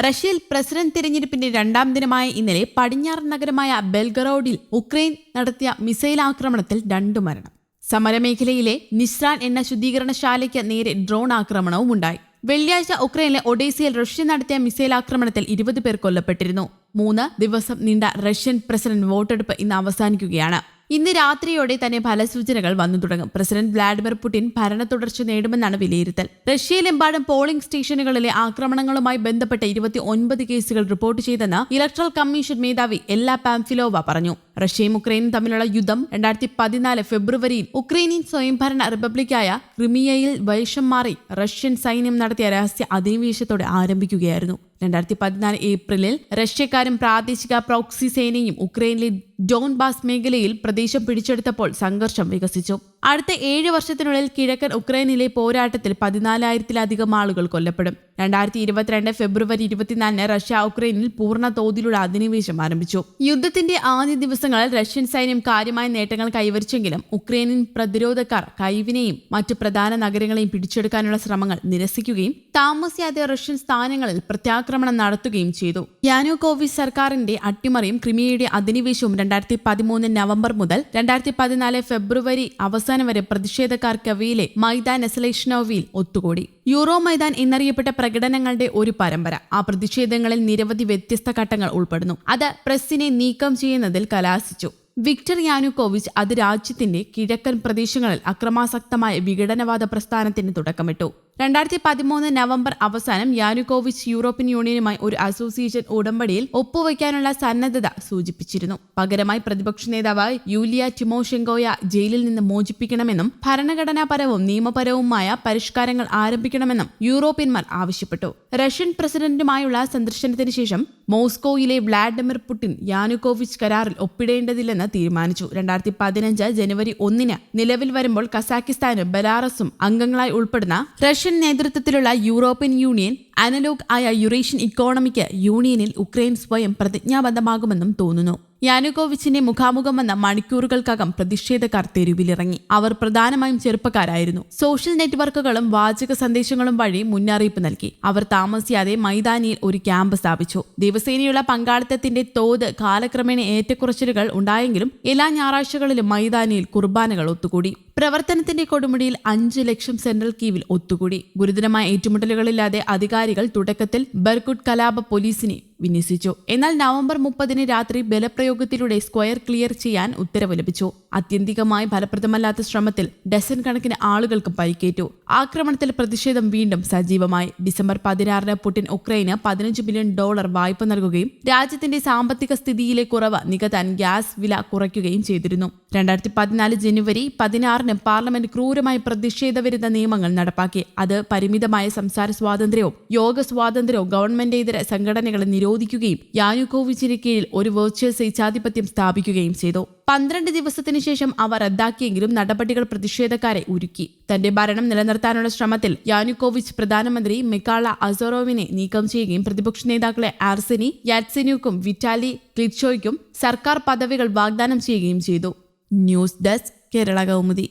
റഷ്യയിൽ പ്രസിഡന്റ് തിരഞ്ഞെടുപ്പിന്റെ രണ്ടാം ദിനമായ ഇന്നലെ പടിഞ്ഞാറൻ നഗരമായ ബെൽഗറോഡിൽ ഉക്രൈൻ നടത്തിയ മിസൈൽ ആക്രമണത്തിൽ 2 മരണം. സമരമേഖലയിലെ നിസ്രാൻ എണ്ണ ശുദ്ധീകരണശാലയ്ക്ക് നേരെ ഡ്രോൺ ആക്രമണവും ഉണ്ടായി. വെള്ളിയാഴ്ച ഉക്രൈനിലെ ഒഡേസയിൽ റഷ്യ നടത്തിയ മിസൈൽ ആക്രമണത്തിൽ 20 പേർ കൊല്ലപ്പെട്ടിരുന്നു. 3 ദിവസം നീണ്ട റഷ്യൻ പ്രസിഡന്റ് വോട്ടെടുപ്പ് ഇന്ന് അവസാനിക്കുകയാണ്. ഇന്ന് രാത്രിയോടെ തന്നെ ഫലസൂചനകൾ വന്നു തുടങ്ങും. പ്രസിഡന്റ് വ്ളാഡിമിർ പുടിൻ ഭരണ തുടർച്ച നേടുമെന്നാണ് വിലയിരുത്തൽ. റഷ്യയിലെമ്പാടും പോളിംഗ് സ്റ്റേഷനുകളിലെ ആക്രമണങ്ങളുമായി ബന്ധപ്പെട്ട 29 കേസുകൾ റിപ്പോർട്ട് ചെയ്തെന്ന് ഇലക്ട്രൽ കമ്മീഷൻ മേധാവി എല്ല പാംഫിലോവ പറഞ്ഞു. റഷ്യയും ഉക്രൈനും തമ്മിലുള്ള യുദ്ധം 2014 ഫെബ്രുവരിയിൽ ഉക്രൈനിയൻ സ്വയംഭരണ റിപ്പബ്ലിക്കായ ക്രിമിയയിൽ വേഷം മാറി റഷ്യൻ സൈന്യം നടത്തിയ രഹസ്യ അധിനിവേശത്തോടെ ആരംഭിക്കുകയായിരുന്നു. 2014 ഏപ്രിലിൽ റഷ്യക്കാരും പ്രാദേശിക പ്രോക്സി സേനയും ഉക്രൈനിലെ ഡോൺബാസ് മേഖലയിൽ പ്രദേശം പിടിച്ചെടുത്തപ്പോൾ സംഘർഷം വികസിച്ചു. അടുത്ത 7 വർഷത്തിനുള്ളിൽ കിഴക്കൻ ഉക്രൈനിലെ പോരാട്ടത്തിൽ 14,000-ലധികം ആളുകൾ കൊല്ലപ്പെടും. 2022 ഫെബ്രുവരി 24 റഷ്യ ഉക്രൈനിൽ പൂർണ്ണ തോതിലുള്ള അധിനിവേശം ആരംഭിച്ചു. യുദ്ധത്തിന്റെ ആദ്യ ദിവസങ്ങളിൽ റഷ്യൻ സൈന്യം കാര്യമായ നേട്ടങ്ങൾ കൈവരിച്ചെങ്കിലും ഉക്രൈനിയൻ പ്രതിരോധക്കാർ കൈവിനെയും മറ്റ് പ്രധാന നഗരങ്ങളെയും പിടിച്ചെടുക്കാനുള്ള ശ്രമങ്ങൾ നിരസിക്കുകയും താമസിയാതെ റഷ്യൻ സ്ഥാനങ്ങളിൽ പ്രത്യാക്രമണം നടത്തുകയും ചെയ്തു. യാനുകോവിച്ച് സർക്കാരിന്റെ അട്ടിമറിയും ക്രിമിയയുടെ അധിനിവേശവും 2013 നവംബർ മുതൽ 2014 ഫെബ്രുവരി അവസാനം വരെ പ്രതിഷേധക്കാർ കവിയിലെ മൈദാൻ നെസലേഷ്നോവിൽ ഒത്തുകൂടി. യൂറോ മൈദാൻ എന്നറിയപ്പെട്ട പ്രകടനങ്ങളുടെ ഒരു പരമ്പര. ആ പ്രതിഷേധങ്ങളിൽ നിരവധി വ്യത്യസ്ത ഘട്ടങ്ങൾ ഉൾപ്പെടുന്നു. അത് പ്രസിനെ നീക്കം ചെയ്യുന്നതിൽ കലാശിച്ചു. വിക്ടർ യാനുകോവിച്ച് അത് രാജ്യത്തിന്റെ കിഴക്കൻ പ്രദേശങ്ങളിൽ അക്രമാസക്തമായ വിഘടനവാദ പ്രസ്ഥാനത്തിന് തുടക്കമിട്ടു. 2013 നവംബർ അവസാനം യാനുകോവിച്ച് യൂറോപ്യൻ യൂണിയനുമായി ഒരു അസോസിയേഷൻ ഉടമ്പടിയിൽ ഒപ്പുവയ്ക്കാനുള്ള സന്നദ്ധത സൂചിപ്പിച്ചിരുന്നു. പകരമായി പ്രതിപക്ഷ നേതാവ് യൂലിയ ടിമോഷെങ്കോയെ ജയിലിൽ നിന്ന് മോചിപ്പിക്കണമെന്നും ഭരണഘടനാപരവും നിയമപരവുമായ പരിഷ്കാരങ്ങൾ ആരംഭിക്കണമെന്നും യൂറോപ്യന്മാർ ആവശ്യപ്പെട്ടു. റഷ്യൻ പ്രസിഡന്റുമായുള്ള സന്ദർശനത്തിന് ശേഷം മോസ്കോയിലെ വ്ളാഡിമിർ പുടിൻ യാനുകോവിച്ച് കരാറിൽ ഒപ്പിടേണ്ടതില്ലെന്ന് തീരുമാനിച്ചു. 2015 ജനുവരി 1 നിലവിൽ വരുമ്പോൾ കസാക്കിസ്ഥാനും ബെലാറസും അംഗങ്ങളായി ഉൾപ്പെടുന്ന റഷ്യൻ നേതൃത്വത്തിലുള്ള യൂറോപ്യൻ യൂണിയൻ അനലോഗ് ആയ യുറേഷ്യൻ ഇക്കോണമിക് യൂണിയനിൽ ഉക്രൈൻ സ്വയം പ്രതിജ്ഞാബദ്ധമാകുമെന്നും തോന്നുന്നു. യാനുകോവിച്ചിന്റെ മുഖാമുഖം വന്ന മണിക്കൂറുകൾക്കകം പ്രതിഷേധക്കാർ തെരുവിലിറങ്ങി. അവർ പ്രധാനമായും ചെറുപ്പക്കാരായിരുന്നു. സോഷ്യൽ നെറ്റ്വർക്കുകളും വാചക സന്ദേശങ്ങളും വഴി മുന്നറിയിപ്പ് നൽകി. അവർ താമസിയാതെ മൈതാനിയിൽ ഒരു ക്യാമ്പ് സ്ഥാപിച്ചു. ദിവസേനയുള്ള പങ്കാളിത്തത്തിന്റെ തോത് കാലക്രമേണ ഏറ്റക്കുറച്ചിലുകൾ ഉണ്ടായെങ്കിലും എല്ലാ ഞായറാഴ്ചകളിലും മൈതാനിയിൽ കുർബാനകൾ ഒത്തുകൂടി. പ്രവർത്തനത്തിന്റെ കൊടുമുടിയിൽ 5 ലക്ഷം സെൻട്രൽ കീവിൽ ഒത്തുകൂടി. ഗുരുതരമായ ഏറ്റുമുട്ടലുകളില്ലാതെ അധികാരികൾ തുടക്കത്തിൽ ബർകുട്ട് കലാപ പോലീസിനെ വിന്യസിച്ചു. എന്നാൽ നവംബർ 30 രാത്രി ബലപ്രയോഗത്തിലൂടെ സ്ക്വയർ ക്ലിയർ ചെയ്യാൻ ഉത്തരവ് ലഭിച്ചു. ആത്യന്തികമായി ഫലപ്രദമല്ലാത്ത ശ്രമത്തിൽ ഡസൻ കണക്കിന് ആളുകൾക്ക് പരിക്കേറ്റു. ആക്രമണത്തിൽ പ്രതിഷേധം വീണ്ടും സജീവമായി. ഡിസംബർ 16 പുടിൻ ഉക്രൈന് $15 ബില്യൺ വായ്പ നൽകുകയും രാജ്യത്തിന്റെ സാമ്പത്തിക സ്ഥിതിയിലെ കുറവ് നികത്താൻ ഗ്യാസ് വില കുറയ്ക്കുകയും ചെയ്തിരുന്നു. 2014 ജനുവരി 16 പാർലമെന്റ് ക്രൂരമായ പ്രതിഷേധവിരുദ്ധ നിയമങ്ങൾ നടപ്പാക്കി. അത് പരിമിതമായ സംസാര സ്വാതന്ത്ര്യവും യോഗ സ്വാതന്ത്ര്യവും ഗവൺമെന്റേതര സംഘടനകളെ നിരോധിക്കുകയും യാനുകോവിച്ചിന് കീഴിൽ ഒരു വെർച്വൽ സ്വേച്ഛാധിപത്യം സ്ഥാപിക്കുകയും ചെയ്തു. 12 ദിവസത്തിനു ശേഷം അവ റദ്ദാക്കിയെങ്കിലും നടപടികൾ പ്രതിഷേധക്കാരെ ഉരുക്കി. തന്റെ ഭരണം നിലനിർത്താനുള്ള ശ്രമത്തിൽ യാനുകോവിച്ച് പ്രധാനമന്ത്രി മിക്കാള അസറോവിനെ നീക്കം ചെയ്യുകയും പ്രതിപക്ഷ നേതാക്കളെ ആർസെനി യാറ്റ്സെന്യൂക്കും വിറ്റാലി ക്ലിറ്റ്ഷോയ്ക്കും സർക്കാർ പദവികൾ വാഗ്ദാനം ചെയ്യുകയും ചെയ്തു. News desk Kerala Kaumudi.